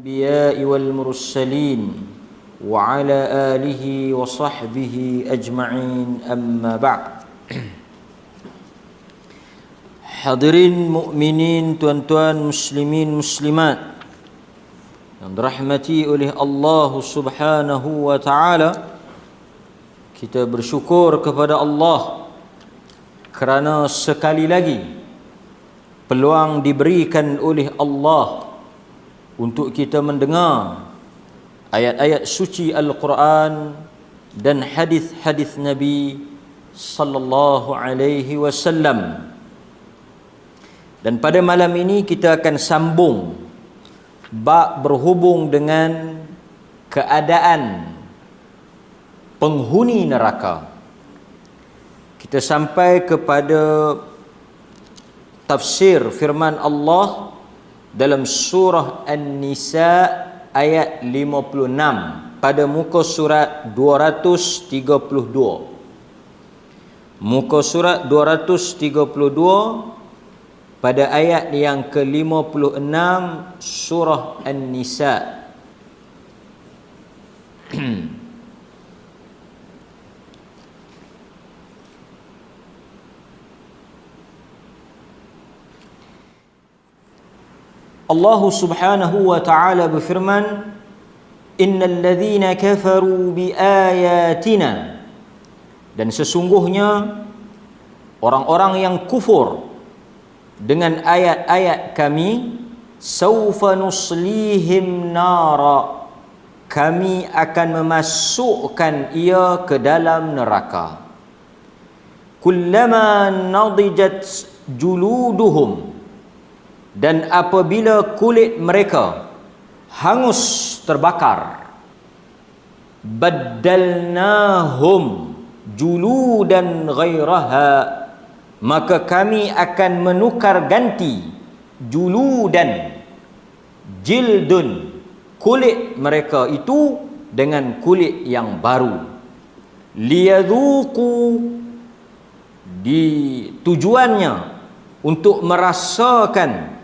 الأنبياء والمرسلين وعلى آله وصحبه أجمعين أما بعد. Hadirin mukminin, tuan-tuan muslimin muslimat yang dirahmati oleh Allah Subhanahu wa taala, kita bersyukur kepada Allah kerana sekali lagi peluang diberikan oleh Allah untuk kita mendengar ayat-ayat suci Al-Quran dan hadis-hadis Nabi sallallahu alaihi wasallam. Dan pada malam ini kita akan sambung bab berhubung dengan keadaan penghuni neraka. Kita sampai kepada tafsir firman Allah dalam surah An-Nisa ayat 56 pada muka surat 232. Muka surat 232 pada ayat yang ke-56 surah An-Nisa. Allah Subhanahu wa ta'ala berfirman, innal ladzina kafaru bi ayatina, dan sesungguhnya orang-orang yang kufur dengan ayat-ayat kami, saufa nuslihim nara, kami akan memasukkan ia ke dalam neraka. Kullama nadijat juluduhum, dan apabila kulit mereka hangus terbakar, baddalnahum juludan ghairaha, maka kami akan menukar ganti juludan, jildun, kulit mereka itu dengan kulit yang baru. Liyadhuqu, di tujuannya untuk merasakan,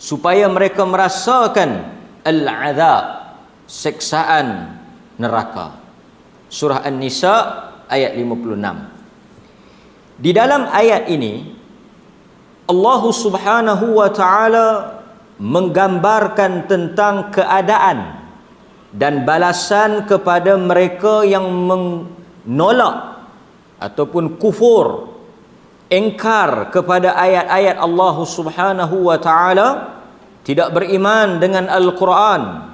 supaya mereka merasakan al-azab, seksaan neraka. Surah An-Nisa ayat 56. Di dalam ayat ini Allah Subhanahu wa taala menggambarkan tentang keadaan dan balasan kepada mereka yang menolak ataupun kufur, engkar kepada ayat-ayat Allah Subhanahu wa taala, tidak beriman dengan Al-Quran.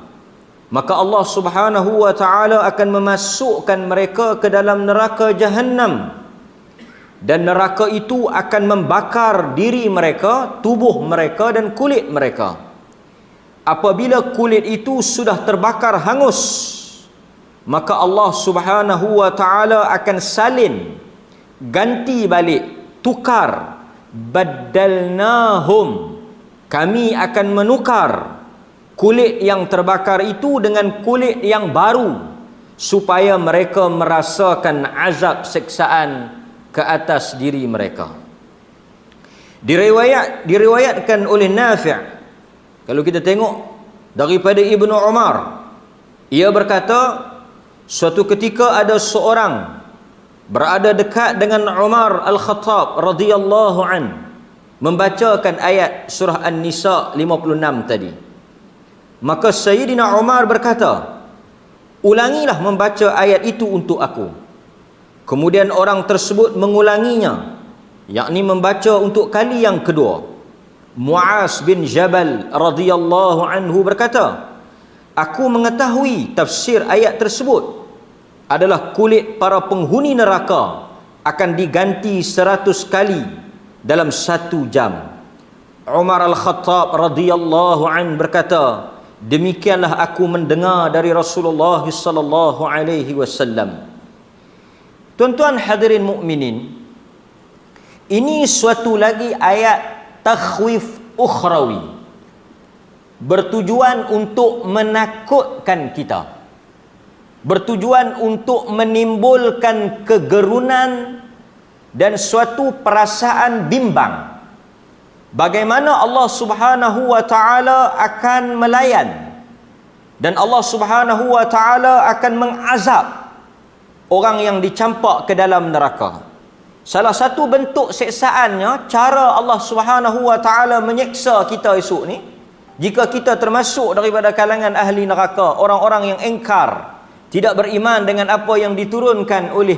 Maka Allah Subhanahu wa taala akan memasukkan mereka ke dalam neraka Jahannam, dan neraka itu akan membakar diri mereka, tubuh mereka dan kulit mereka. Apabila kulit itu sudah terbakar hangus, maka Allah Subhanahu wa taala akan salin, ganti balik, tukar. Baddalnahum, kami akan menukar kulit yang terbakar itu dengan kulit yang baru, supaya mereka merasakan azab seksaan ke atas diri mereka. Diriwayatkan oleh Nafi', kalau kita tengok daripada Ibnu Umar, ia berkata, suatu ketika ada seorang berada dekat dengan Umar Al-Khattab radhiyallahu an, membacakan ayat surah An-Nisa 56 tadi. Maka Sayyidina Umar berkata, ulangilah membaca ayat itu untuk aku. Kemudian orang tersebut mengulanginya, yakni membaca untuk kali yang kedua. Muaz bin Jabal radhiyallahu anhu berkata, aku mengetahui tafsir ayat tersebut adalah kulit para penghuni neraka akan diganti 100 kali dalam 1 jam. Umar Al-Khattab radhiyallahu an berkata, demikianlah aku mendengar dari Rasulullah sallallahu alaihi wasallam. Tuan-tuan hadirin mukminin, ini suatu lagi ayat takhwif ukhrawi, bertujuan untuk menakutkan kita, bertujuan untuk menimbulkan kegerunan dan suatu perasaan bimbang. Bagaimana Allah Subhanahu wa taala akan melayan Dan Allah Subhanahu wa taala akan mengazab orang yang dicampak ke dalam neraka. Salah satu bentuk seksaannya, cara Allah Subhanahu wa taala menyeksa kita esok ni, jika kita termasuk daripada kalangan ahli neraka, orang-orang yang engkar, tidak beriman dengan apa yang diturunkan oleh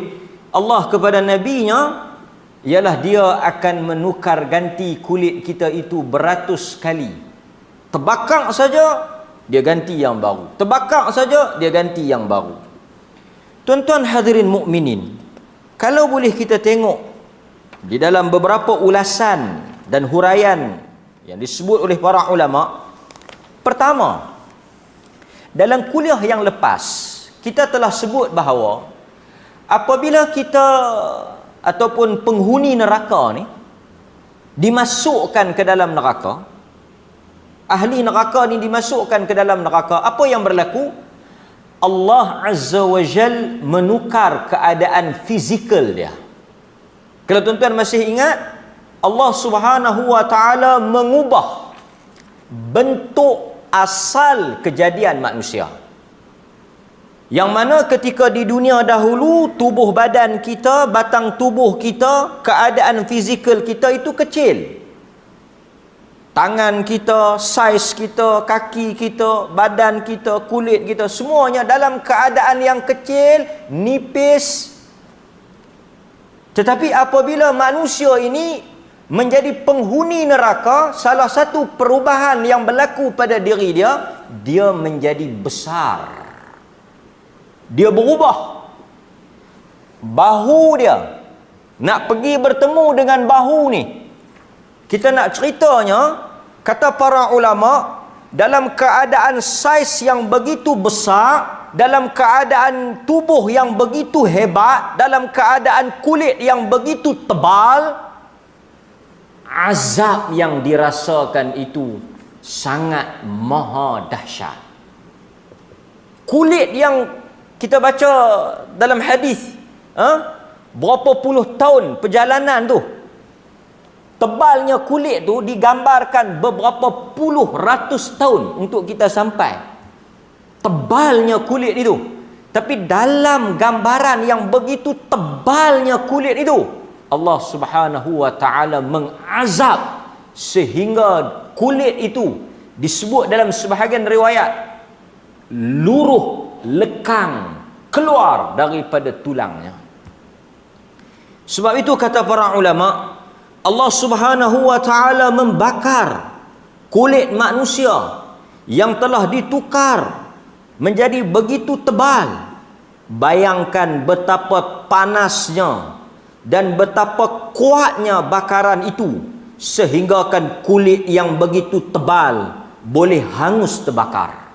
Allah kepada nabinya, ialah dia akan menukar ganti kulit kita itu beratus kali. Terbakar saja dia ganti yang baru, terbakar saja dia ganti yang baru. Tuan-tuan hadirin mukminin, kalau boleh kita tengok di dalam beberapa ulasan dan huraian yang disebut oleh para ulama. Pertama, dalam kuliah yang lepas kita telah sebut bahawa apabila kita ataupun penghuni neraka ni dimasukkan ke dalam neraka, ahli neraka ni dimasukkan ke dalam neraka, apa yang berlaku? Allah Azza wa Jal menukar keadaan fizikal dia. Kalau tuan-tuan masih ingat, Allah Subhanahu wa taala mengubah bentuk asal kejadian manusia. Yang mana ketika di dunia dahulu, tubuh badan kita, batang tubuh kita, keadaan fizikal kita itu kecil. Tangan kita, saiz kita, kaki kita, badan kita, kulit kita, semuanya dalam keadaan yang kecil, nipis. Tetapi apabila manusia ini menjadi penghuni neraka, salah satu perubahan yang berlaku pada diri dia, dia menjadi besar. Dia berubah. Bahu dia, nak pergi bertemu dengan bahu ni, kita nak ceritanya, kata para ulama, dalam keadaan saiz yang begitu besar, dalam keadaan tubuh yang begitu hebat, dalam keadaan kulit yang begitu tebal, azab yang dirasakan itu sangat maha dahsyat. Kulit yang kita baca dalam hadis, berapa puluh tahun perjalanan tu, tebalnya kulit tu digambarkan beberapa puluh ratus tahun untuk kita sampai. Tebalnya kulit itu. Tapi dalam gambaran yang begitu tebalnya kulit itu, Allah Subhanahu wa taala mengazab sehingga kulit itu disebut dalam sebahagian riwayat luruh, lekang, keluar daripada tulangnya. Sebab itu kata para ulama, Allah Subhanahu wa taala membakar kulit manusia yang telah ditukar menjadi begitu tebal. Bayangkan betapa panasnya dan betapa kuatnya bakaran itu, sehinggakan kulit yang begitu tebal boleh hangus terbakar.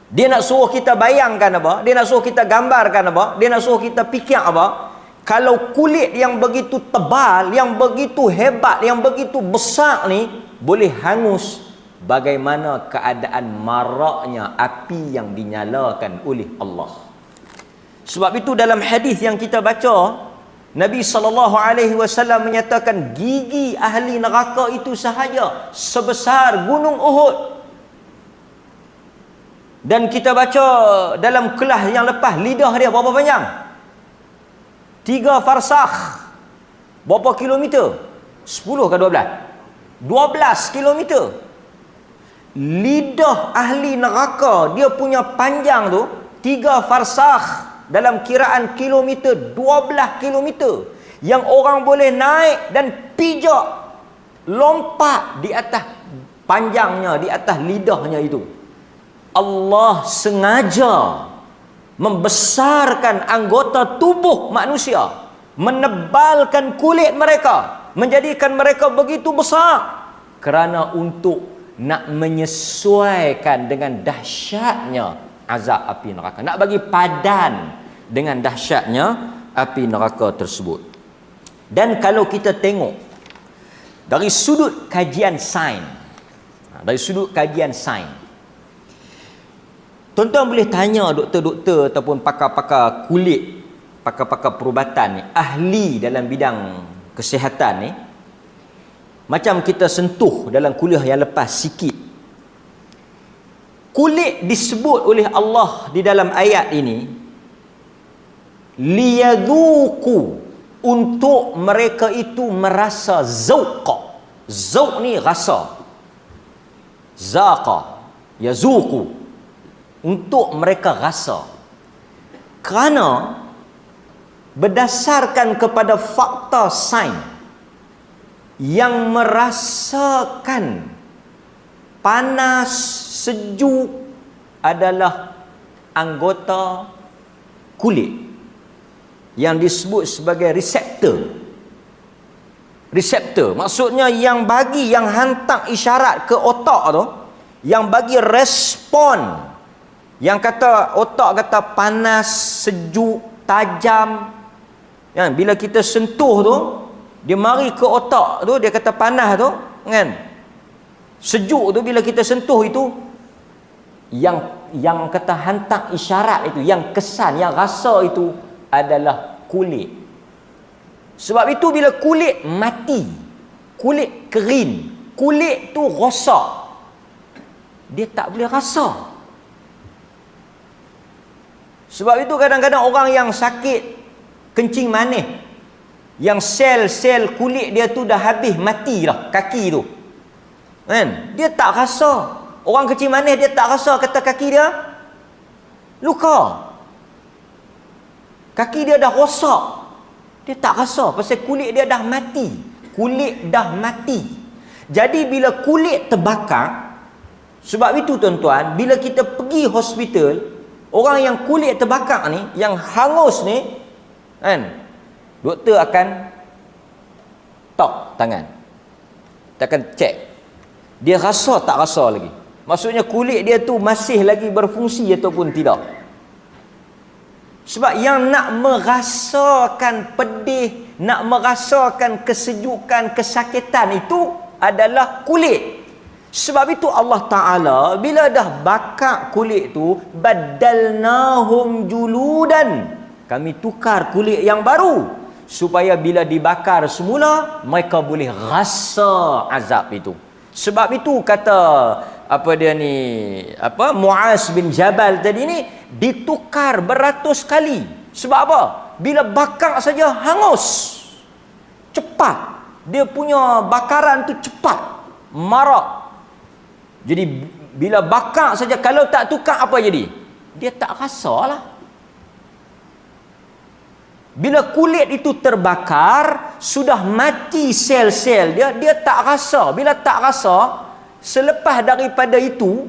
Dia nak suruh kita bayangkan apa? Dia nak suruh kita gambarkan apa? Dia nak suruh kita fikir apa? Kalau kulit yang begitu tebal, yang begitu hebat, yang begitu besar ni boleh hangus, bagaimana keadaan maraknya api yang dinyalakan oleh Allah. Sebab itu dalam hadis yang kita baca, Nabi SAW menyatakan gigi ahli neraka itu sahaja sebesar gunung Uhud. Dan kita baca dalam kelas yang lepas, lidah dia berapa panjang? 3 farsakh. Berapa kilometer? 10 ke 12? 12 kilometer. Lidah ahli neraka, dia punya panjang tu 3 farsakh, dalam kiraan kilometer, 12 kilometer, yang orang boleh naik dan pijak, lompat di atas panjangnya, di atas lidahnya itu. Allah sengaja membesarkan anggota tubuh manusia, menebalkan kulit mereka, menjadikan mereka begitu besar, kerana untuk nak menyesuaikan dengan dahsyatnya azab api neraka, nak bagi padan dengan dahsyatnya api neraka tersebut. Dan kalau kita tengok dari sudut kajian sains, tuan-tuan boleh tanya doktor-doktor ataupun pakar-pakar kulit, pakar-pakar perubatan ni, ahli dalam bidang kesihatan ni, macam kita sentuh dalam kuliah yang lepas sikit. kulit disebut oleh Allah di dalam ayat ini liyadhuqu, untuk mereka itu merasa zauq. Zauq ni rasa, zaqa, yazuqu, untuk mereka rasa. Kerana berdasarkan kepada fakta sains yang merasakan panas, sejuk adalah anggota kulit yang disebut sebagai reseptor. Reseptor maksudnya yang bagi, yang hantar isyarat ke otak tu, yang bagi respon, yang kata otak kata panas, sejuk, tajam. Kan, bila kita sentuh tu, dia mari ke otak tu, dia kata panas tu, kan? Sejuk tu bila kita sentuh itu, yang kata hantar isyarat itu, yang kesan, yang rasa itu adalah kulit. Sebab itu bila kulit mati, kulit kering, kulit tu rosak, dia tak boleh rasa. Sebab itu kadang-kadang orang yang sakit kencing manis, yang sel-sel kulit dia tu dah habis, mati dah kaki tu, kan? Dia tak rasa. Orang kencing manis dia tak rasa kata kaki dia luka, kaki dia dah rosak, dia tak rasa pasal kulit dia dah mati. Kulit dah mati. Jadi bila kulit terbakar, sebab itu tuan-tuan, bila kita pergi hospital, orang yang kulit terbakar ni, yang hangus ni, kan, doktor akan tok tangan, dia akan cek dia rasa tak rasa lagi, maksudnya kulit dia tu masih lagi berfungsi ataupun tidak. Sebab yang nak merasakan pedih, nak merasakan kesejukan, kesakitan itu adalah kulit. Sebab itu Allah Ta'ala bila dah bakar kulit tu, badalnahum juludan, kami tukar kulit yang baru, supaya bila dibakar semula, mereka boleh rasa azab itu. Sebab itu kata Muaz bin Jabal tadi ni, ditukar beratus kali. Sebab apa? Bila bakar saja hangus, cepat, dia punya bakaran tu cepat, marak. Jadi bila bakar saja, kalau tak tukar apa jadi? Dia tak rasa lah. Bila kulit itu terbakar, sudah mati sel-sel dia, dia tak rasa. Bila tak rasa, selepas daripada itu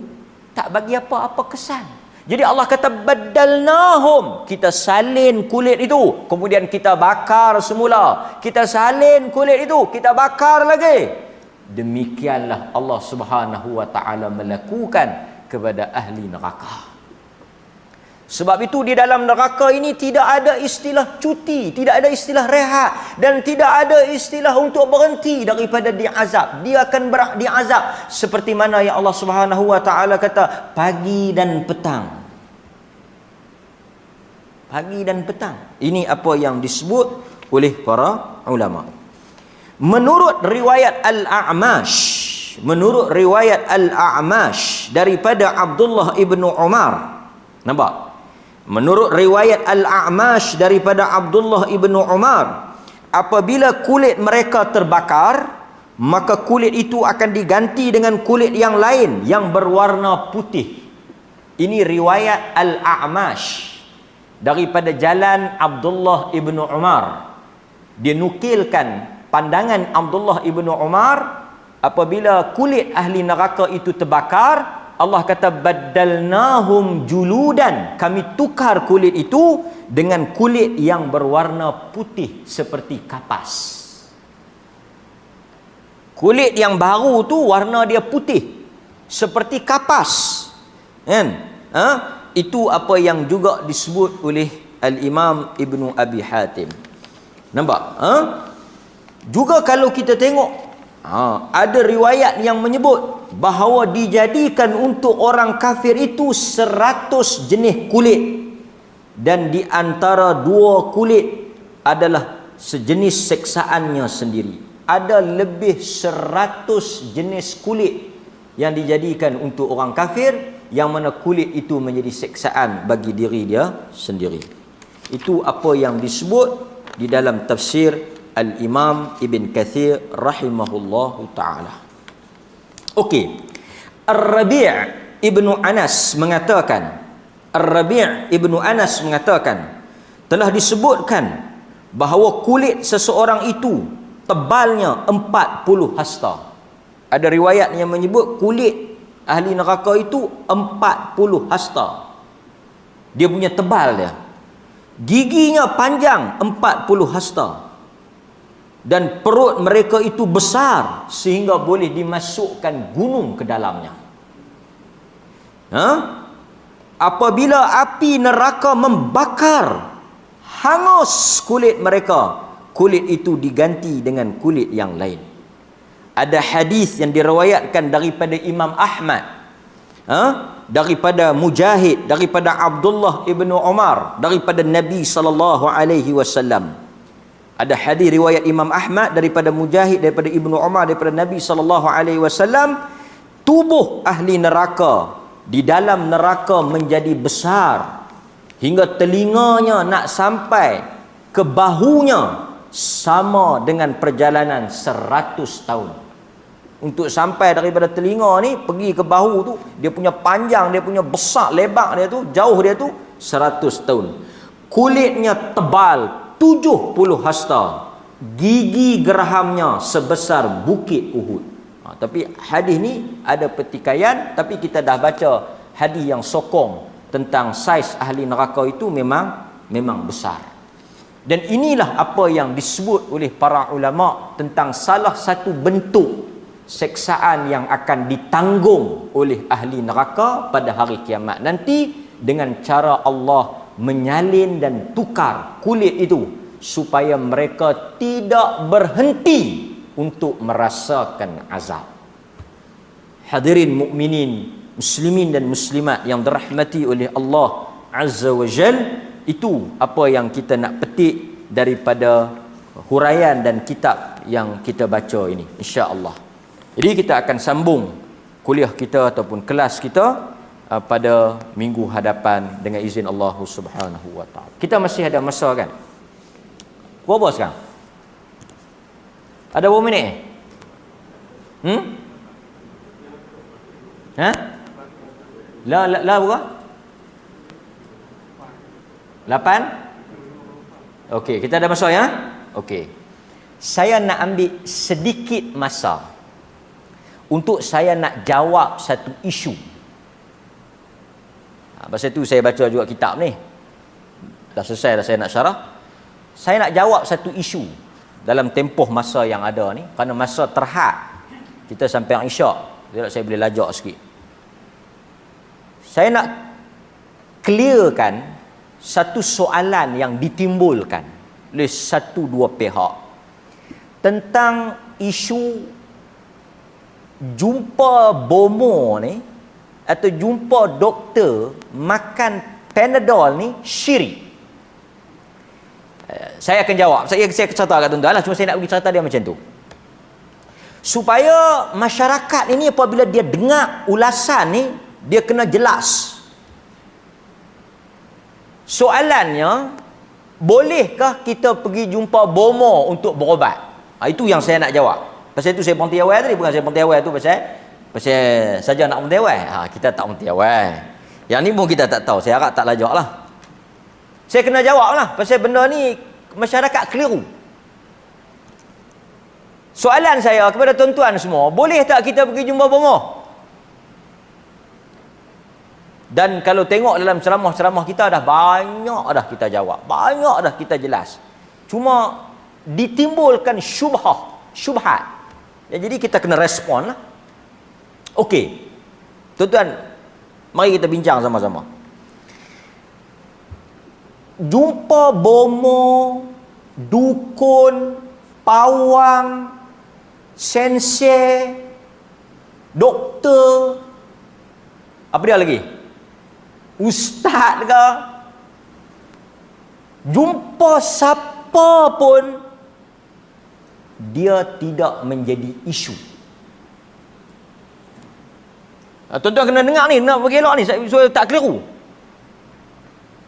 tak bagi apa-apa kesan. Jadi Allah kata badalnahum, kita salin kulit itu, kemudian kita bakar semula. Kita salin kulit itu, kita bakar lagi. Demikianlah Allah Subhanahu wa taala melakukan kepada ahli neraka. Sebab itu di dalam neraka ini tidak ada istilah cuti, tidak ada istilah rehat, dan tidak ada istilah untuk berhenti daripada diazab. Dia akan diazab seperti mana yang Allah Subhanahu wa taala kata, pagi dan petang. Pagi dan petang. Ini apa yang disebut oleh para ulama. Menurut riwayat Al-A'mash, daripada Abdullah ibnu Umar. Nampak? Menurut riwayat Al-A'mash daripada Abdullah ibnu Umar, apabila kulit mereka terbakar, maka kulit itu akan diganti dengan kulit yang lain yang berwarna putih. Ini riwayat Al-A'mash daripada jalan Abdullah ibnu Umar. Dia nukilkan pandangan Abdullah ibnu Umar, apabila kulit ahli neraka itu terbakar, Allah kata badalnahum juludan, kami tukar kulit itu dengan kulit yang berwarna putih seperti kapas. Kulit yang baru tu warna dia putih seperti kapas, kan? Itu apa yang juga disebut oleh Al-Imam Ibnu Abi Hatim. Nampak? Juga kalau kita tengok, ada riwayat yang menyebut bahawa dijadikan untuk orang kafir itu 100 jenis kulit, dan di antara dua kulit adalah sejenis seksaannya sendiri. Ada lebih 100 jenis kulit yang dijadikan untuk orang kafir, yang mana kulit itu menjadi seksaan bagi diri dia sendiri. Itu apa yang disebut di dalam tafsir Al-Imam Ibn Kathir rahimahullahu ta'ala. Okey. Ar-Rabi' Ibnu Anas mengatakan, Ar-Rabi' Ibnu Anas mengatakan, telah disebutkan bahawa kulit seseorang itu tebalnya 40 hasta. Ada riwayat yang menyebut kulit ahli neraka itu 40 hasta. Dia punya tebal dia. Giginya panjang 40 hasta. Dan perut mereka itu besar sehingga boleh dimasukkan gunung ke dalamnya. Apabila api neraka membakar, hangus kulit mereka, kulit itu diganti dengan kulit yang lain. Ada hadis yang diriwayatkan daripada Imam Ahmad, daripada Mujahid, daripada Abdullah ibnu Umar, daripada Nabi sallallahu alaihi wasallam. Ada hadis riwayat Imam Ahmad daripada Mujahid, daripada Ibnu Umar, daripada Nabi sallallahu alaihi wasallam, tubuh ahli neraka di dalam neraka menjadi besar hingga telinganya nak sampai ke bahunya sama dengan perjalanan 100 tahun. Untuk sampai daripada telinga ni pergi ke bahu tu, dia punya panjang, dia punya besar, lebar dia tu, jauh dia tu 100 tahun. Kulitnya tebal 70 hasta. Gigi gerahamnya sebesar bukit Uhud. Tapi hadis ni ada pertikaian, tapi kita dah baca hadis yang sokong tentang saiz ahli neraka itu memang besar. Dan inilah apa yang disebut oleh para ulama tentang salah satu bentuk seksaan yang akan ditanggung oleh ahli neraka pada hari kiamat nanti, dengan cara Allah menyalin dan tukar kulit itu supaya mereka tidak berhenti untuk merasakan azab. Hadirin mukminin, muslimin dan muslimat yang dirahmati oleh Allah Azza wa Jal, itu apa yang kita nak petik daripada huraian dan kitab yang kita baca ini, insya-Allah. Jadi kita akan sambung kuliah kita ataupun kelas kita pada minggu hadapan dengan izin Allah Subhanahu wa taala. Kita masih ada masa kan? Berapa sekarang? Ada berapa minit? Berapa? 8? Okey, kita ada masa ya? Okey. Saya nak ambil sedikit masa untuk saya nak jawab satu isu. Pasal tu saya baca juga kitab ni. Dah selesai dah saya nak syarah. Saya nak jawab satu isu dalam tempoh masa yang ada ni, kerana masa terhad kita sampai Isyak. Jadi saya boleh lajak sikit. Saya nak clearkan satu soalan yang ditimbulkan oleh satu dua pihak tentang isu jumpa bomo ni atau jumpa doktor makan Panadol ni syirik. Saya akan jawab. Saya akan cerita kat tuan-tuan lah. Cuma saya nak bagi cerita dia macam tu, supaya masyarakat ini apabila dia dengar ulasan ni, dia kena jelas. Soalannya, bolehkah kita pergi jumpa bomo untuk berobat? Itu yang saya nak jawab. Pasal itu saya berhenti awal tadi. Bukan saya berhenti awal tu pasal saja nak berhenti awal. Kita tak berhenti awal. Yang ni pun kita tak tahu. Saya harap tak lajak lah. Saya kena jawab lah. Pasal benda ni masyarakat keliru. Soalan saya kepada tuan-tuan semua, boleh tak kita pergi jumpa bomo? Dan kalau tengok dalam ceramah-ceramah kita dah banyak dah kita jawab. Banyak dah kita jelas. Cuma ditimbulkan syubhat. Jadi kita kena respon lah. Okey. Tuan-tuan, mari kita bincang sama-sama. Jumpa bomo, dukun, pawang, sensei, doktor, apa dia lagi? Ustaz ke? Jumpa siapa pun, dia tidak menjadi isu. Tuan-tuan kena dengar ni, nak bergelak ni supaya tak keliru.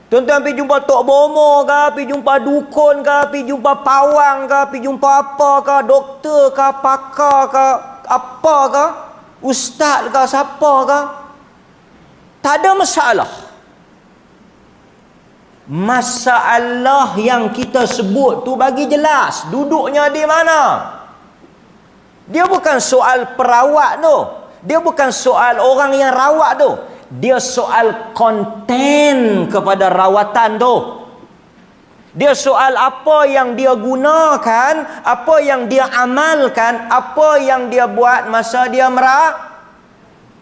Tuan-tuan pergi jumpa Tok Bomo ke, pergi jumpa dukun ke, pergi jumpa pawang ke, pergi jumpa apa ke, doktor ke, pakar ke, apa ke, ustaz ke, siapa ke, tak ada masalah. Masalah yang kita sebut tu bagi jelas duduknya di mana. Dia bukan soal perawat tu, dia bukan soal orang yang rawat tu, dia soal konten kepada rawatan tu. Dia soal apa yang dia gunakan, apa yang dia amalkan, apa yang dia buat masa dia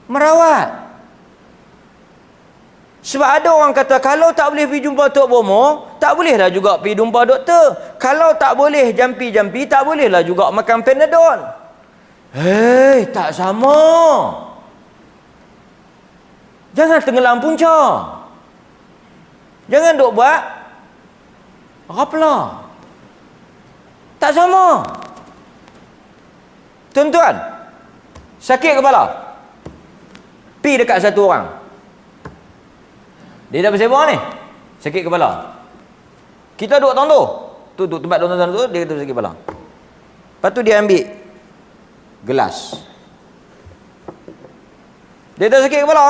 merawat. Sebab ada orang kata, kalau tak boleh pergi jumpa Tok Bomo, tak bolehlah juga pergi jumpa doktor. Kalau tak boleh jampi-jampi, tak bolehlah juga makan Panadol. Hei, tak sama. Jangan tenggelam punca. Jangan duk buat rapla. Tak sama. Tuan-tuan, sakit kepala, pi dekat satu orang. Dia dah bersebut ni, sakit kepala. Kita duduk tong tu tempat tuan-tuan tu, dia kata sakit kepala. Lepas tu dia ambil gelas. Dia dah sakit kepala.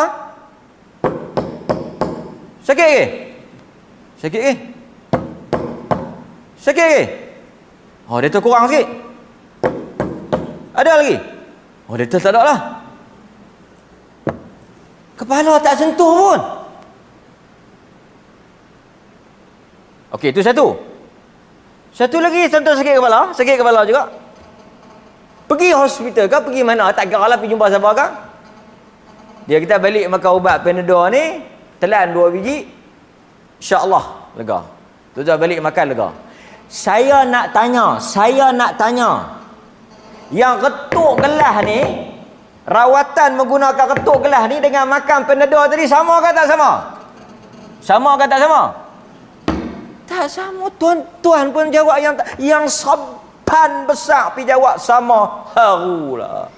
Sakit ke? Sakit ke? Sakit ke? Oh, dia terkurang sikit. Ada lagi? Oh, dia tak ada lah. Kepala tak sentuh pun. Okey, itu satu. Satu lagi contoh sakit kepala. Sakit kepala juga. Pergi hospital ke, pergi mana, tak kira lah pergi jumpa siapa ke. Dia kita balik makan ubat Panadol ni, telan 2 biji, insya-Allah lega. Tu balik makan lega. Saya nak tanya. Yang ketuk gelas ni, rawatan menggunakan ketuk gelas ni dengan makan Panadol tadi sama ke tak sama? Sama ke tak sama? Tak sama. Tuan-tuan pun jawab yang saban besar pergi jawab sama. Harulah.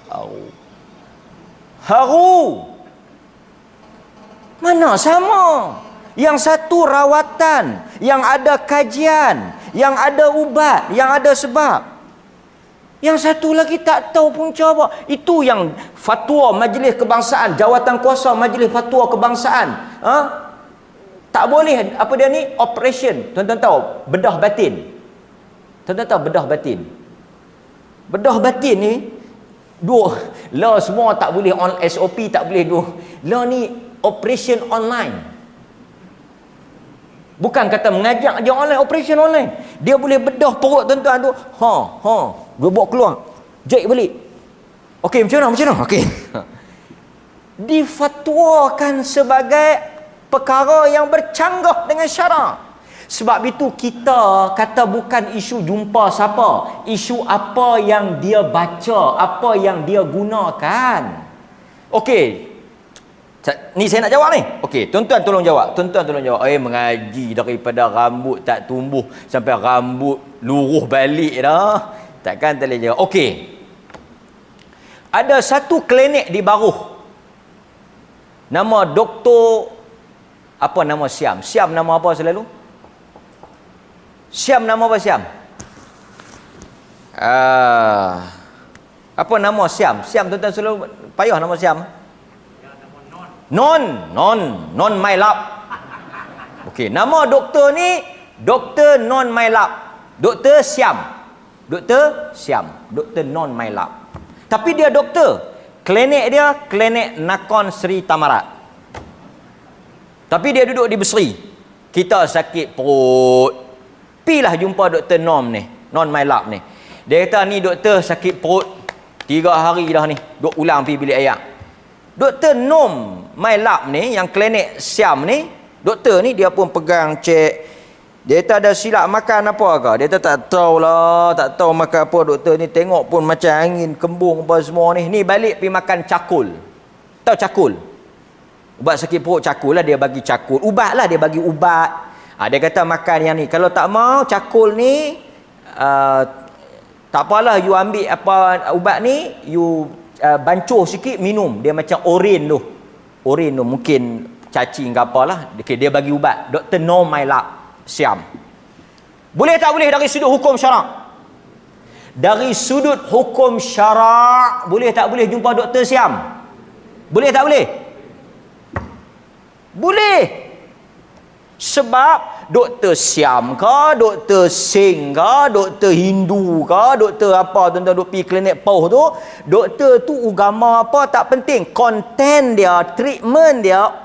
Haru. Mana sama? Yang satu rawatan, yang ada kajian, yang ada ubat, yang ada sebab. Yang satu lagi tak tahu punca apa. Itu yang fatwa Majlis Kebangsaan, jawatan kuasa Majlis Fatwa Kebangsaan. Tak boleh, apa dia ni? Operation. Tuan-tuan tahu, bedah batin. Tuan-tuan tahu bedah batin. Bedah batin ni, lah semua tak boleh on SOP, tak boleh lah ni operation online. Bukan kata mengajak je online, operation online. Dia boleh bedah perut tuan-tuan tu. Dia bawa keluar. Jahit balik. Okey, macam mana? Okey. Difatwakan sebagai perkara yang bercanggah dengan syarak. Sebab itu kita kata bukan isu jumpa siapa, isu apa yang dia baca, apa yang dia gunakan. Okey. Ni saya nak jawab ni. Okey, tuan-tuan tolong jawab. Mengaji daripada rambut tak tumbuh sampai rambut luruh balik dah. Takkan tak boleh jawab. Okey. Ada satu klinik di Baruh. Nama doktor apa nama Siam? Siam nama apa selalu? Siam nama apa Siam? Apa nama Siam? Siam tuan-tuan selalu payah nama Siam. Non my lab. Okey, nama doktor ni Doktor Non My Lab. Doktor Siam. Doktor Non My Lab. Tapi dia doktor. Klinik dia klinik Nakon Sri Tamarat. Tapi dia duduk di Besri. Kita sakit perut, pilah jumpa Doktor Non My Lab ni. Dia kata ni doktor sakit perut 3 hari dah ni, duk ulang pergi bilik air. Doktor Non My Lab ni, yang klinik Siam ni, doktor ni dia pun pegang cek. Dia kata ada silap makan apa ke? Dia kata tak tahu makan apa. Doktor ni tengok pun macam angin kembung apa semua ni. Ni balik pergi makan cakul. Tahu cakul? Ubat sakit perut cakul lah, dia bagi cakul. Ubat lah, dia bagi ubat. Dia kata makan yang ni. Kalau tak mau cakul ni, tak apalah, you ambil apa ubat ni, you bancuh sikit minum. Dia macam oren tu. Oren tu mungkin cacing ke apalah. Okay, dia bagi ubat. Doktor no my luck. Siam. Boleh tak boleh dari sudut hukum syarak? Dari sudut hukum syarak, boleh tak boleh jumpa doktor siam? Boleh tak boleh? Boleh. Sebab doktor siam ke, doktor Sing ke, doktor Hindu ke, doktor apa tuan-tuan duk pergi klinik pauh tu, doktor tu agama apa tak penting. Konten dia, treatment dia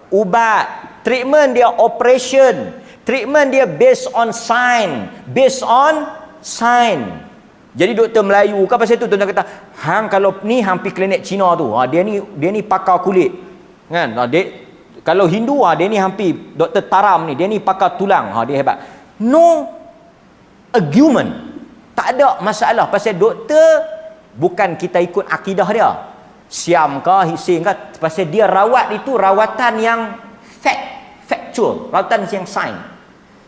ubat. Treatment dia operation. Treatment dia based on science. Based on science. Jadi doktor Melayu ke pasal tu tuan-tuan kata, hang kalau ni hang pergi klinik Cina tu, dia ni pakar kulit. Kan? Kalau Hindu dia ni hampir doktor taram ni, dia ni pakar tulang, dia hebat. No argument. Tak ada masalah pasal doktor bukan kita ikut akidah dia. Siam ke, hising ke, pasal dia rawat itu rawatan yang factual, rawatan yang sains.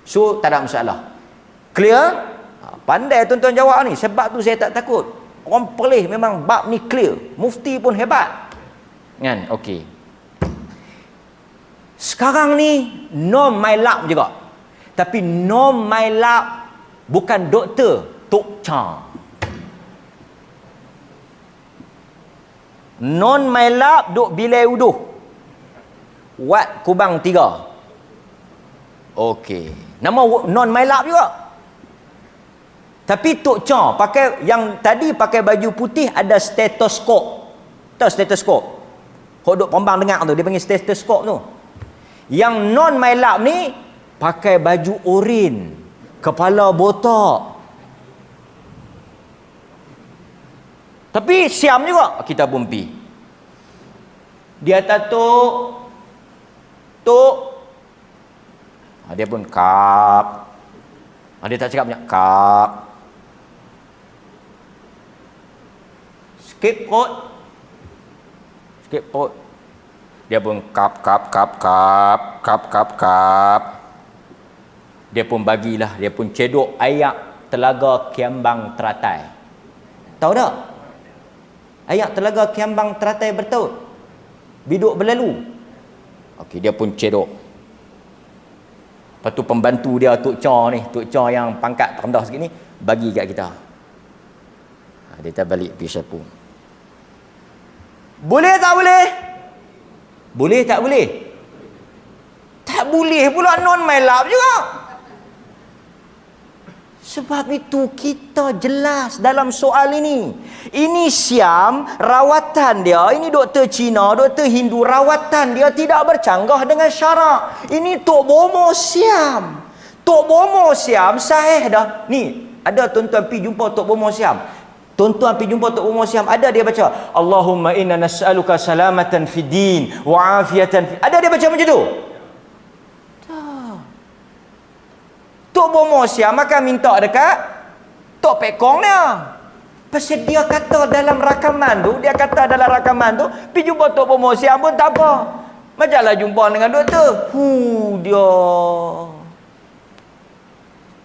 So tak ada masalah. Clear? Pandai tuan-tuan jawab ni. Sebab tu saya tak takut. Orang Perlis memang bab ni clear. Mufti pun hebat. Kan? Okey. Sekarang ni Nom My Lab juga. Tapi Nom My Lab bukan doktor, Tok Cha. Non My Lab duk bilai uduh. Wat kubang 3. Okey. Nama Non My Lab juga. Tapi Tok Cha pakai yang tadi pakai baju putih ada stetoskop. Tahu stetoskop? Hok duk pombang dengar tu dia panggil stetoskop tu. Yang non my lab ni pakai baju oren, kepala botak. Tapi siam juga kita pun pi. Dia tatuk dia pun kap. Dia tak cakap banyak kap. Skip pot. Dia pun kap. Dia pun bagilah, dia pun cedok ayat Telaga Kiambang Teratai. Tahu tak? Ayat Telaga Kiambang Teratai bertaut. Biduk berlalu. Okey, dia pun cedok. Lepas tu pembantu dia Tok Cha ni, Tok Cha yang pangkat rendah sikit ni, bagi kat kita. Dia tak balik pergi sapu. Boleh tak boleh? Boleh tak boleh? Tak boleh pula non my lab juga. Sebab itu kita jelas dalam soal ini. Ini siam, rawatan dia, ini doktor Cina, doktor Hindu, rawatan dia tidak bercanggah dengan syarak. Ini Tok Bomo siam. Tok Bomo siam sahih dah. Ni, ada tuan-tuan pergi jumpa Tok Bomo siam. Tuan-tuan pergi jumpa Tok Bomo siam, ada dia baca Allahumma inna nas'aluka salamatan fid din wa afiatan fi... Ada dia baca macam tu? Tak. Tok Bomo siam akan minta dekat Tok Pekong dia. Pasal dia kata dalam rakaman tu, pergi jumpa Tok Bomo siam pun tak apa. Majalah jumpa dengan doktor. Dia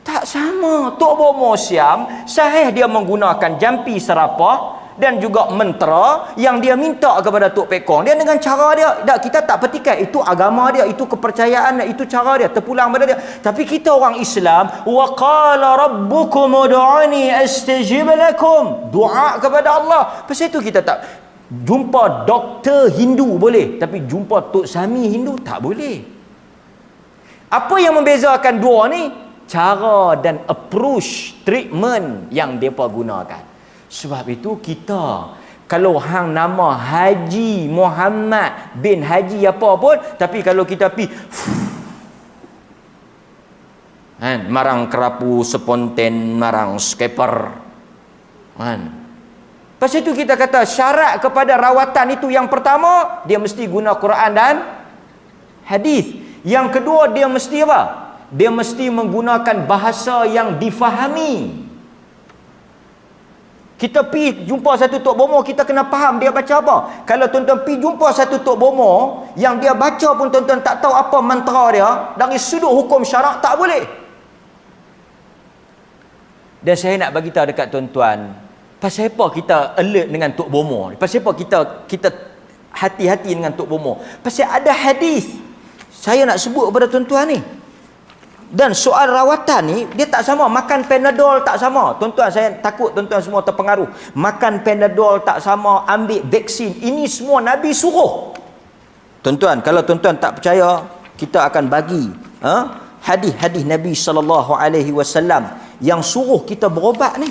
tak sama. Tok Bomo siam sahih dia menggunakan jampi serapah dan juga mentera yang dia minta kepada Tok Pekong dia dengan cara dia. Kita tak petikai itu agama dia, itu kepercayaan dia, itu cara dia, terpulang pada dia. Tapi kita orang Islam, wa qala rabbukum ud'uni astajib lakum. Doa kepada Allah. Pasal itu kita tak jumpa doktor Hindu boleh, tapi jumpa Tok Sami Hindu tak boleh. Apa yang membezakan dua ni? Cara dan approach treatment yang mereka gunakan. Sebab itu kita, kalau hang nama Haji Muhammad bin Haji apa pun, tapi kalau kita pi marang kerapu spontan, marang skaper, pasal itu kita kata syarat kepada rawatan itu, yang pertama dia mesti guna Quran dan hadis. Yang kedua dia mesti apa? Dia mesti menggunakan bahasa yang difahami. Kita pergi jumpa satu Tok Bomo, kita kena faham dia baca apa. Kalau tuan-tuan pergi jumpa satu Tok Bomo yang dia baca pun tuan-tuan tak tahu apa mantra dia, dari sudut hukum syarak tak boleh. Dan saya nak bagi tahu dekat tuan-tuan, Pasal apa kita alert dengan Tok Bomo? Pasal apa kita hati-hati dengan Tok Bomo? Pasal ada hadis. Saya nak sebut kepada tuan-tuan ni. Dan soal rawatan ni, dia tak sama. Makan Panadol tak sama. Tuan-tuan, saya takut tuan-tuan semua terpengaruh. Makan Panadol tak sama, ambil vaksin. Ini semua Nabi suruh. Tuan-tuan, kalau tuan-tuan tak percaya, kita akan bagi hadis-hadis Nabi SAW yang suruh kita berobat ni.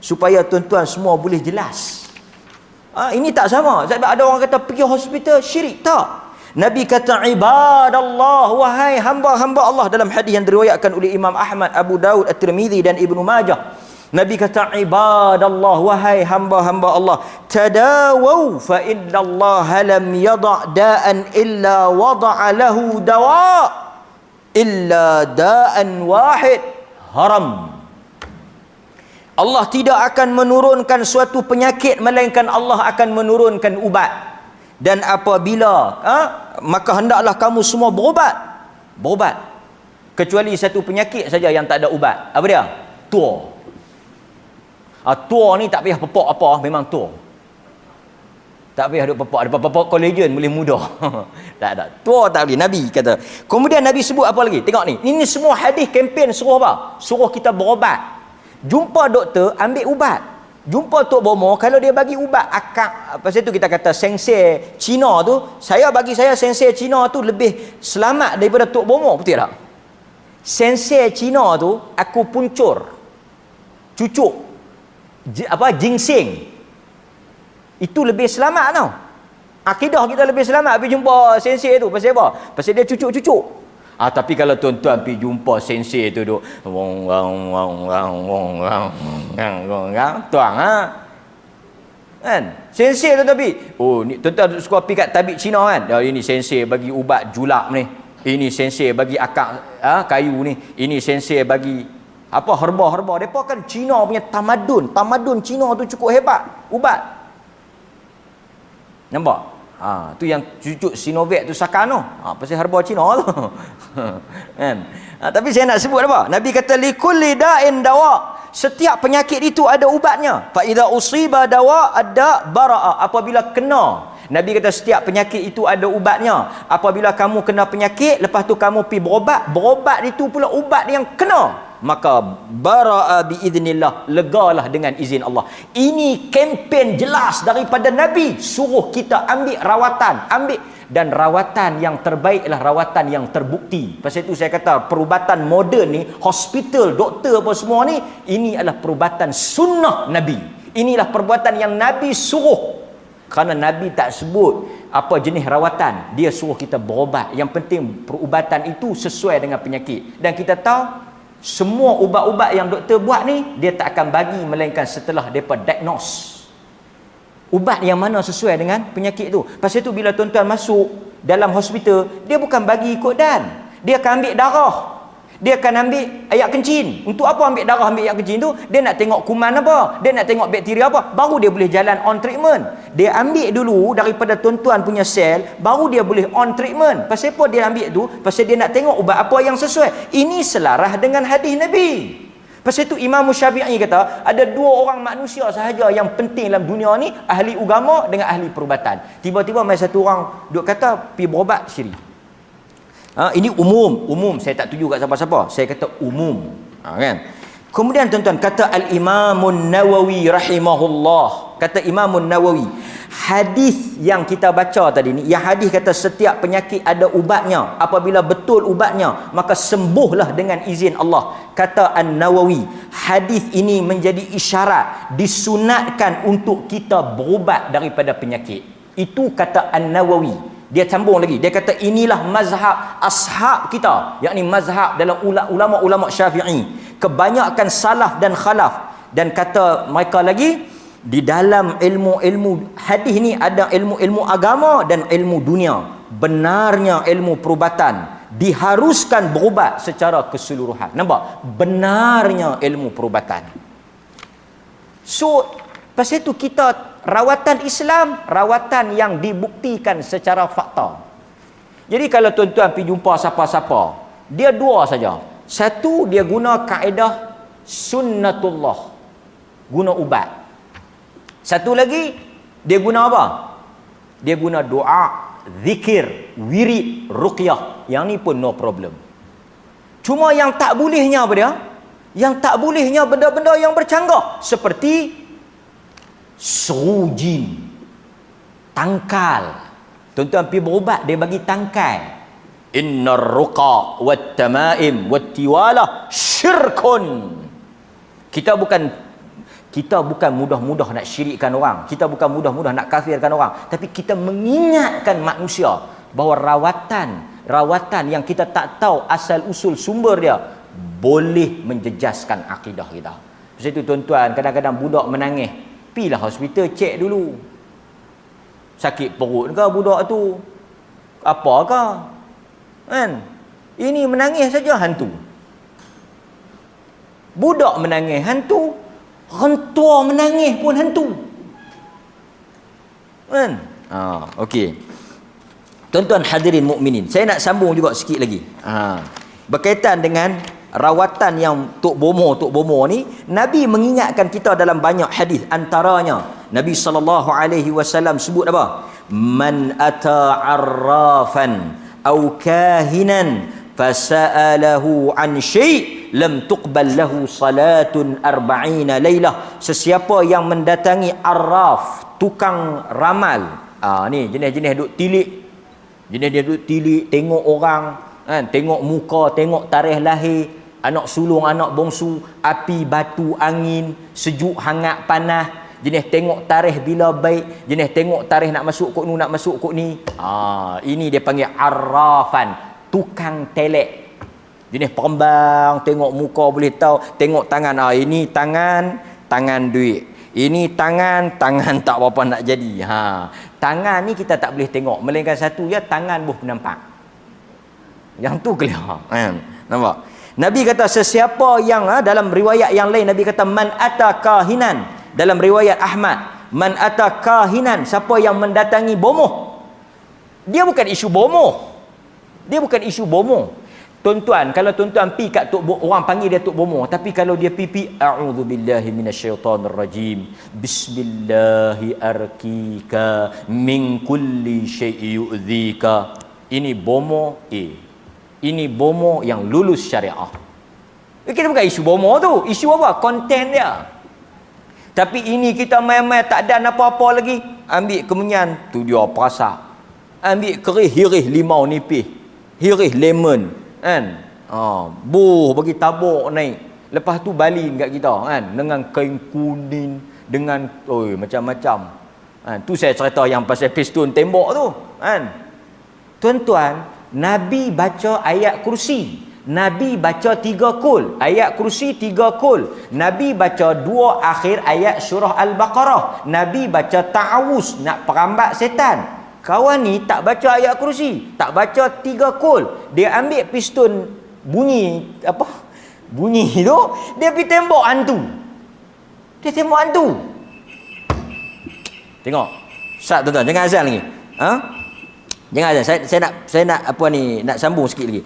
Supaya tuan-tuan semua boleh jelas. Ini tak sama. Sebab ada orang kata pergi hospital syirik. Tak. Nabi kata ibadallah, wahai hamba-hamba Allah, dalam hadis yang diriwayatkan oleh Imam Ahmad, Abu Daud, At-Tirmizi dan Ibnu Majah. Nabi kata ibadallah, wahai hamba-hamba Allah, tadawu fa innallaha lam yada' da'an illa wada'a lahu dawa' illa da'an wahid haram. Allah tidak akan menurunkan suatu penyakit melainkan Allah akan menurunkan ubat. Dan apabila maka hendaklah kamu semua berobat. Kecuali satu penyakit saja yang tak ada ubat. Apa dia? Tua. Tua ni tak payah pepok apa, memang tua. Tak payah duk pepok. Ada pepok collagen boleh mudah. Tak ada. Tua tak boleh. Nabi kata. Kemudian Nabi sebut apa lagi? Tengok ni. Ini semua hadis kempen suruh apa? Suruh kita berobat. Jumpa doktor, ambil ubat. Jumpa Tok Bomo, kalau dia bagi ubat akak, pasal tu kita kata sensei Cina tu, bagi saya sensei Cina tu lebih selamat daripada Tok Bomo, betul tak? Sensei Cina tu aku puncur, cucuk, ginseng. Itu lebih selamat tau. Akidah kita lebih selamat pergi jumpa sensei tu. Pasal apa? Pasal dia cucuk-cucuk. Tapi kalau tuan-tuan pergi jumpa sensei tu duk tuang kan sensei tu tapi ni tuan-tuan suka pergi kat tabib Cina kan, ini sensei bagi ubat julak ni, ini sensei bagi akak kayu ni, ini sensei bagi apa herba-herba. Depa kan Cina punya tamadun Cina tu cukup hebat ubat. Nampak? Tu yang cucuk Sinovac tu sakan tu. Pasal herba Cina tu. Kan? Tapi saya nak sebut apa? Nabi kata likulli da'in dawa. Setiap penyakit itu ada ubatnya. Fa idza usiba dawa ada bara'a. Apabila kena, Nabi kata setiap penyakit itu ada ubatnya. Apabila kamu kena penyakit, lepas tu kamu pergi berobat itu pula ubat yang kena, maka bara'a biiznillah, legalah dengan izin Allah. Ini kempen jelas daripada Nabi, suruh kita ambil rawatan, dan rawatan yang terbaik adalah rawatan yang terbukti. Pasal itu saya kata perubatan moden ni, hospital, doktor apa semua ni, ini adalah perubatan sunnah Nabi. Inilah perbuatan yang Nabi suruh. Kerana Nabi tak sebut apa jenis rawatan, dia suruh kita berobat. Yang penting perubatan itu sesuai dengan penyakit. Dan kita tahu semua ubat-ubat yang doktor buat ni, dia tak akan bagi melainkan setelah mereka diagnose ubat yang mana sesuai dengan penyakit tu. Pasal tu bila tuan-tuan masuk dalam hospital, dia bukan bagi ikut dan. Dia akan ambil darah. Dia akan ambil ayak kencing. Untuk apa ambil darah, ambil ayak kencing tu? Dia nak tengok kuman apa, dia nak tengok bakteria apa, baru dia boleh jalan on treatment. Dia ambil dulu daripada tuan-tuan punya sel, baru dia boleh on treatment. Pasal apa dia ambil tu? Pasal dia nak tengok ubat apa yang sesuai. Ini selaras dengan hadis Nabi. Pasal itu Imam Syafi'i kata, ada dua orang manusia sahaja yang penting dalam dunia ni, ahli agama dengan ahli perubatan. Tiba-tiba mai satu orang duk kata pergi berobat syirik. Ini umum, saya tak tuju kat siapa-siapa, saya kata umum. Kan? Kemudian tuan-tuan, kata Al-Imamun Nawawi rahimahullah, kata Imamun Nawawi, hadis yang kita baca tadi ni, yang hadis kata setiap penyakit ada ubatnya, apabila betul ubatnya maka sembuhlah dengan izin Allah. Kata An-Nawawi, hadis ini menjadi isyarat disunatkan untuk kita berubat daripada penyakit. Itu kata An-Nawawi. Dia sambung lagi, dia kata inilah mazhab ashab kita, yakni mazhab dalam ulama-ulama Syafi'i, kebanyakan salaf dan khalaf. Dan kata mereka lagi, di dalam ilmu-ilmu hadis ni ada ilmu-ilmu agama dan ilmu dunia. Benarnya ilmu perubatan, diharuskan berubat secara keseluruhan. Nampak? Benarnya ilmu perubatan. So pasal itu kita rawatan Islam, rawatan yang dibuktikan secara fakta. Jadi kalau tuan-tuan pergi jumpa siapa-siapa, dia dua saja. Satu, dia guna kaedah sunnatullah. guna ubat. Satu lagi, dia guna apa? Dia guna doa, zikir, wirid, ruqyah. Yang ni pun no problem. Cuma yang tak bolehnya apa dia? Yang tak bolehnya benda-benda yang bercanggah. Seperti seru jin, tangkal. Tuan-tuan pergi berubat, dia bagi tangkal. Innar ruqa wat tamaim wat tiwalah syirkun. Kita bukan mudah-mudah nak syirikkan orang, kita bukan mudah-mudah nak kafirkan orang, tapi kita mengingatkan manusia bahawa rawatan yang kita tak tahu asal usul sumber dia boleh menjejaskan akidah kita. Sebab itu tuan-tuan, kadang-kadang budak menangis, pergilah hospital, cek dulu. Sakit perut ke budak tu? Apakah? Kan? Ini menangis saja hantu. Budak menangis hantu, rentua menangis pun hantu. Kan? Okey. Tuan-tuan hadirin mukminin, saya nak sambung juga sikit lagi. Berkaitan dengan rawatan yang Tok Bomo ni, Nabi mengingatkan kita dalam banyak hadis. Antaranya Nabi SAW sebut apa? Man ata arrafan aw kahinan fasa'alahu an syai' lam tuqbal lahu salatun 40 lailah. Sesiapa yang mendatangi arraf, tukang ramal. Ni jenis-jenis duk tilik. Jenis dia duk tilik, tengok orang, kan, tengok muka, tengok tarikh lahir, anak sulung, anak bongsu, api, batu, angin, sejuk, hangat, panas. Jenis tengok tarikh bila baik, jenis tengok tarikh nak masuk kok ni, nak masuk kok ni. Ini dia panggil arrafan, tukang telek. Jenis perembang, tengok muka boleh tahu, tengok tangan. Ini tangan duit. Ini tangan tak apa-apa nak jadi. Tangan ni kita tak boleh tengok, melainkan satu ya, tangan boleh nampak. Yang tu clear. Nampak? Nabi kata sesiapa yang dalam riwayat yang lain Nabi kata man ata kahinan. Dalam riwayat Ahmad, man ata kahinan, siapa yang mendatangi bomoh. Dia bukan isu bomoh. Tuan-tuan, kalau tuan-tuan pi kat orang panggil dia Tok Bomo, tapi kalau dia pipi a'udzubillahi minasyaitonirrajim, bismillahi arkika min kulli syai'i yu'dzika. Ini bomo Ini bomo yang lulus syariah. Kita bukan isu bomo tu, isu apa? Konten dia. Tapi ini kita main-main tak ada apa-apa lagi. Ambil kemenyan, tu dia perasak. Ambil kerih, hirih limau nipis, hirih lemon, kan? Bagi tabuk naik. Lepas tu balin kat kita, kan? Dengan kain kuning, dengan macam-macam. Tu saya cerita yang pasal pistol tembok tu, kan? Tuan-tuan, Nabi baca ayat kursi. Nabi baca 3 kul, ayat kursi 3 kul. Nabi baca 2 akhir ayat surah Al-Baqarah. Nabi baca ta'awuz, nak perambat setan. Kawan ni tak baca ayat kursi, tak baca 3 kul. Dia ambil pistol bunyi tu, dia pergi tembok hantu. Tengok. Sat tuan-tuan, jangan azan lagi. Jangan azan. Saya nak nak sambung sikit lagi.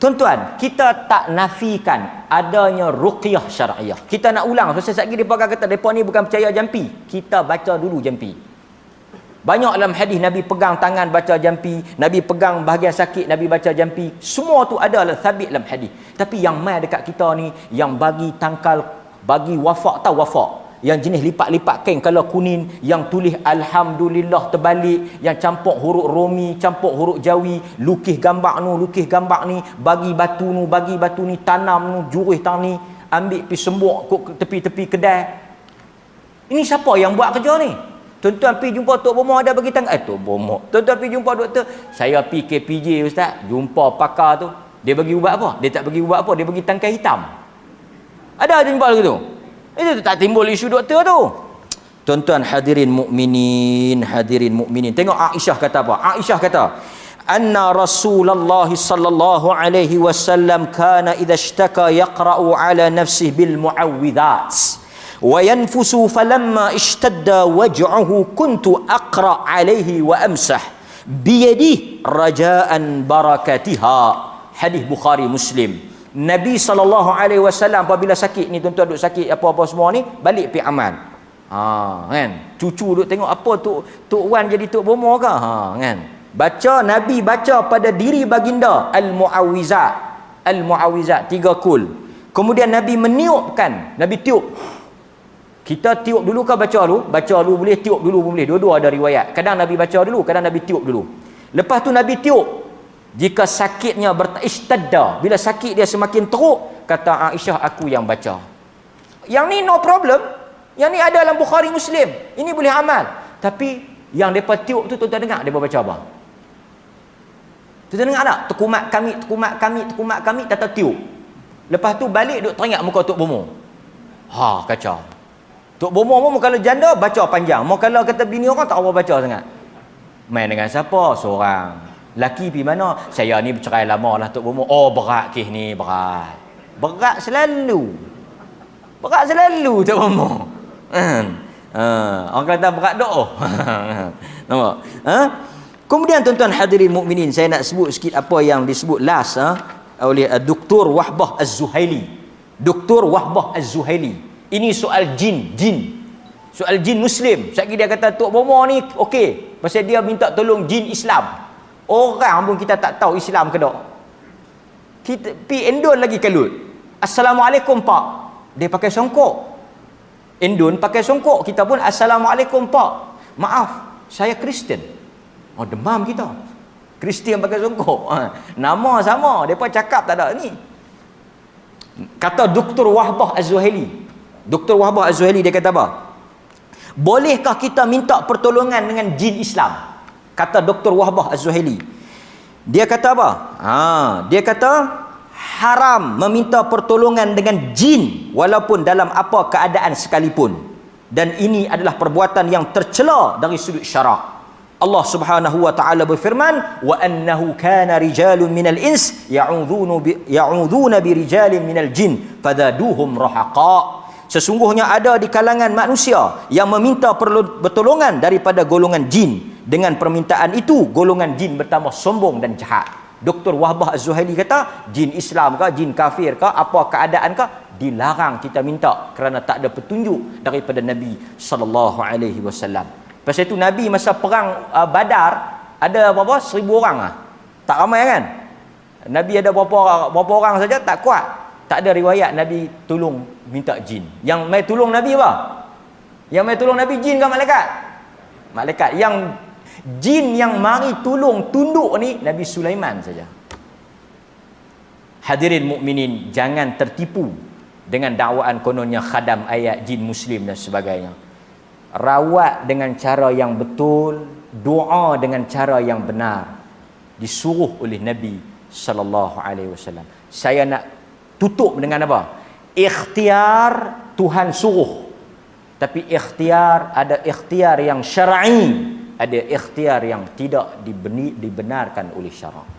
Tuan-tuan, kita tak nafikan adanya ruqyah syar'iyah. Kita nak ulang. Sebab sekejap lagi mereka kata, mereka ni bukan percaya jampi. Kita baca dulu jampi. Banyak dalam hadis Nabi pegang tangan baca jampi, Nabi pegang bahagian sakit, Nabi baca jampi. Semua tu ada dalam sabit dalam hadis. Tapi yang mai dekat kita ni, yang bagi tangkal, bagi wafak, tahu wafak? Yang jenis lipat-lipat kain kalau kuning, yang tulis Alhamdulillah terbalik, yang campur huruf Romi, campur huruf Jawi, lukis gambar ni, bagi batu ni, tanam ni, jurih tang ni, ambil pergi sembuk kok tepi-tepi kedai. Ini siapa yang buat kerja ni? Tuan-tuan pergi jumpa Tok Bomo, ada bagi tanggal. Tok Bomo. Tuan-tuan pergi jumpa doktor. Saya pergi KPJ ustaz, jumpa pakar tu. Dia bagi ubat apa? Dia tak bagi ubat apa? Dia bagi tangkai hitam. Ada jumpa begitu? Itu tak timbul isu doktor tu. Tuan-tuan hadirin mukminin. Tengok Aisyah kata apa? Aisyah kata, anna Rasulullah sallallahu alaihi wasallam kana idza ishtaka yaqra'u ala nafsihi bil muawwidhat wa yanfusu falamma ishtadda waj'uhu kuntu aqra' alaihi wa amsah bi yadihi raja'an barakatiha. Hadis Bukhari Muslim. Nabi SAW apabila sakit ni, tuan-tuan duk sakit apa-apa semua ni, balik pergi amal. Kan? Cucu duk tengok apa Tok Wan jadi Tok Bomo ke? Kan? Baca, Nabi baca pada diri baginda Al-Mu'awwizat. Al-Mu'awwizat 3 kul. Kemudian Nabi meniupkan, Nabi tiup. Kita tiup dulu ke baca dulu? Baca dulu boleh, tiup dulu boleh. Dua-dua ada riwayat. Kadang Nabi baca dulu, kadang Nabi tiup dulu. Lepas tu Nabi tiup. Jika sakitnya ishtadda, bila sakit dia semakin teruk, kata Aisyah, aku yang baca. Yang ni no problem. Yang ni ada dalam Bukhari Muslim. Ini boleh amal. Tapi yang depa tiup tu tuan-tuan dengar depa baca apa? Tuan-tuan dengar tak? Tekumat kami, tekumat kami, tekumat kami, kata tiup. Lepas tu balik duk teringat muka Tok Bomo. Kacau. Tok Bomo pun kalau janda baca panjang. Mau kalau kata bini orang tak apa baca sangat. Main dengan siapa? Seorang. Laki pergi mana? Saya ni bercerai lama lah Tok Bomo. Berat kes ni, berat. Berat selalu. Berat selalu Tok Bomo. Orang kata berat doa. Nampak? Kemudian tuan-tuan hadirin mukminin, saya nak sebut sikit apa yang disebut last oleh Dr. Wahbah Az-Zuhaili. Dr. Wahbah Az-Zuhaili. Ini soal jin. Soal jin Muslim. Sekali dia kata Tok Bomo ni okey, pasal dia minta tolong jin Islam. Orang pun kita tak tahu Islam ke tak. Kita pi endon lagi kalut. Assalamualaikum Pak. Dia pakai songkok. Endon pakai songkok. Kita pun Assalamualaikum Pak. Maaf, saya Kristian. Demam kita. Kristian pakai songkok. Nama sama. Depa cakap tak ada ni. Kata Dr. Wahbah Az-Zuhaili. Dr. Wahbah Az-Zuhaili dia kata apa? Bolehkah kita minta pertolongan dengan jin Islam? Kata Dr. Wahbah Az-Zuhaili. Dia kata apa? Dia kata haram meminta pertolongan dengan jin walaupun dalam apa keadaan sekalipun. Dan ini adalah perbuatan yang tercela dari sudut syarak. Allah Subhanahu wa taala berfirman, "Wa annahu kana rijalun minal ins ya'udhuna bi rijalin minal jin fadaduhum rahaqa." Sesungguhnya ada di kalangan manusia yang meminta pertolongan daripada golongan jin. Dengan permintaan itu, golongan jin bertambah sombong dan jahat. Dr. Wahbah Az-Zuhaili kata, jin Islam ke, jin kafir ke, apa keadaan ke, dilarang kita minta kerana tak ada petunjuk daripada Nabi SAW. Pasal itu Nabi masa perang Badar, ada berapa? 1,000 orang lah. Tak ramai kan? Nabi ada berapa orang saja, tak kuat. Tak ada riwayat Nabi tolong minta jin. Yang mai tolong Nabi apa? Yang mai tolong Nabi jin ke malaikat? Malaikat. Yang jin yang mari tolong tunduk ni Nabi Sulaiman saja. Hadirin mukminin, jangan tertipu dengan dakwaan kononnya khadam ayat jin Muslim dan sebagainya. Rawat dengan cara yang betul, doa dengan cara yang benar, disuruh oleh Nabi sallallahu alaihi wasallam. Saya nak tutup dengan apa? Ikhtiar Tuhan suruh. Tapi ikhtiar, ada ikhtiar yang syar'i, ada ikhtiar yang tidak dibenarkan oleh syarak.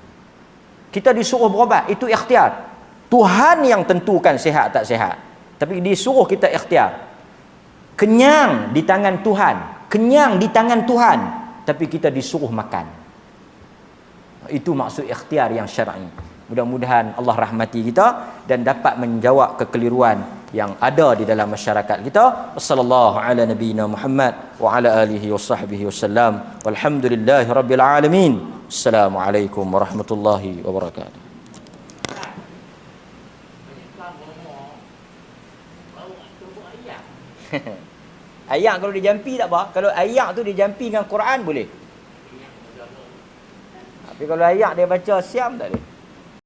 Kita disuruh berubat, itu ikhtiar. Tuhan yang tentukan sihat tak sihat. Tapi disuruh kita ikhtiar. Kenyang di tangan Tuhan, kenyang di tangan Tuhan, tapi kita disuruh makan. Itu maksud ikhtiar yang syar'i. Mudah-mudahan Allah rahmati kita dan dapat menjawab kekeliruan yang ada di dalam masyarakat kita. Wassallallahu ala nabiyyina Muhammad wa ala alihi wasahbihi wasallam. Walhamdulillahirabbil alamin. Assalamualaikum warahmatullahi wabarakatuh. Ayat kalau dijampi tak apa. Kalau ayat tu dijampi dengan Quran boleh. Tapi kalau ayat dia baca siam tak boleh.